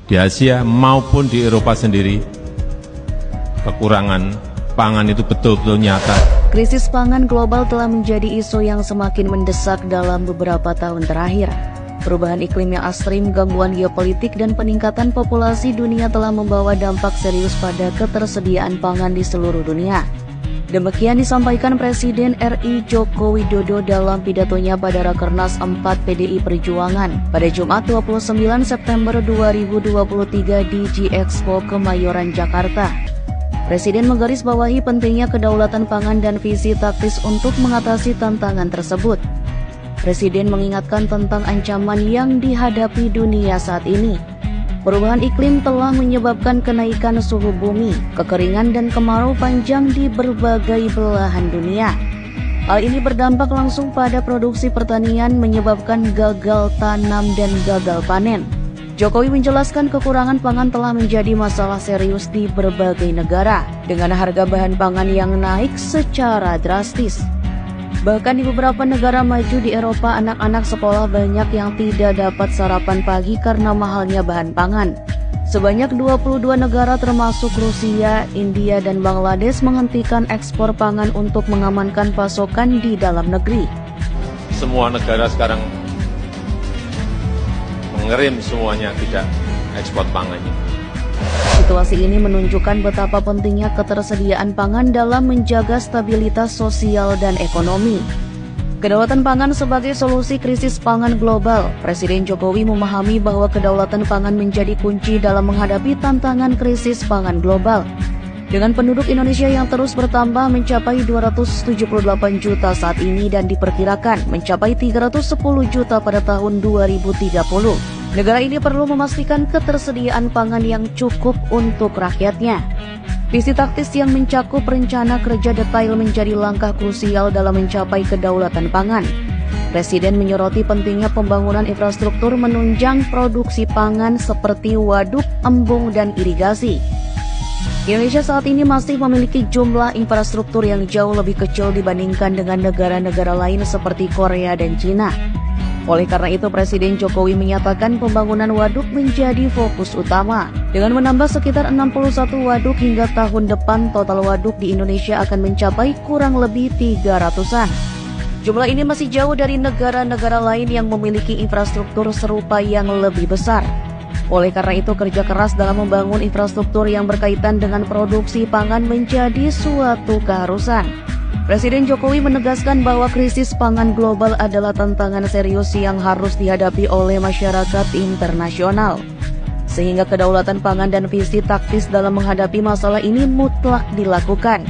di Asia maupun di Eropa sendiri, kekurangan pangan itu betul-betul nyata. Krisis pangan global telah menjadi isu yang semakin mendesak dalam beberapa tahun terakhir. Perubahan iklim yang ekstrim, gangguan geopolitik, dan peningkatan populasi dunia telah membawa dampak serius pada ketersediaan pangan di seluruh dunia. Demikian disampaikan Presiden RI Joko Widodo dalam pidatonya pada Rakernas 4 PDI Perjuangan pada Jumat 29 September 2023 di G-Expo Kemayoran, Jakarta. Presiden menggarisbawahi pentingnya kedaulatan pangan dan visi taktis untuk mengatasi tantangan tersebut. Presiden mengingatkan tentang ancaman yang dihadapi dunia saat ini. Perubahan iklim telah menyebabkan kenaikan suhu bumi, kekeringan dan kemarau panjang di berbagai belahan dunia. Hal ini berdampak langsung pada produksi pertanian, menyebabkan gagal tanam dan gagal panen. Jokowi menjelaskan kekurangan pangan telah menjadi masalah serius di berbagai negara, dengan harga bahan pangan yang naik secara drastis. Bahkan di beberapa negara maju di Eropa, anak-anak sekolah banyak yang tidak dapat sarapan pagi karena mahalnya bahan pangan. Sebanyak 22 negara termasuk Rusia, India, dan Bangladesh menghentikan ekspor pangan untuk mengamankan pasokan di dalam negeri. Semua negara sekarang mengerim semuanya, tidak ekspor pangannya. Situasi ini menunjukkan betapa pentingnya ketersediaan pangan dalam menjaga stabilitas sosial dan ekonomi. Kedaulatan pangan sebagai solusi krisis pangan global. Presiden Jokowi memahami bahwa kedaulatan pangan menjadi kunci dalam menghadapi tantangan krisis pangan global. Dengan penduduk Indonesia yang terus bertambah mencapai 278 juta saat ini dan diperkirakan mencapai 310 juta pada tahun 2030. Negara ini perlu memastikan ketersediaan pangan yang cukup untuk rakyatnya. Visi taktis yang mencakup rencana kerja detail menjadi langkah krusial dalam mencapai kedaulatan pangan. Presiden menyoroti pentingnya pembangunan infrastruktur menunjang produksi pangan seperti waduk, embung, dan irigasi. Indonesia saat ini masih memiliki jumlah infrastruktur yang jauh lebih kecil dibandingkan dengan negara-negara lain seperti Korea dan Cina. Oleh karena itu, Presiden Jokowi menyatakan pembangunan waduk menjadi fokus utama. Dengan menambah sekitar 61 waduk hingga tahun depan, total waduk di Indonesia akan mencapai kurang lebih 300-an. Jumlah ini masih jauh dari negara-negara lain yang memiliki infrastruktur serupa yang lebih besar. Oleh karena itu, kerja keras dalam membangun infrastruktur yang berkaitan dengan produksi pangan menjadi suatu keharusan. Presiden Jokowi menegaskan bahwa krisis pangan global adalah tantangan serius yang harus dihadapi oleh masyarakat internasional. Sehingga kedaulatan pangan dan visi taktis dalam menghadapi masalah ini mutlak dilakukan.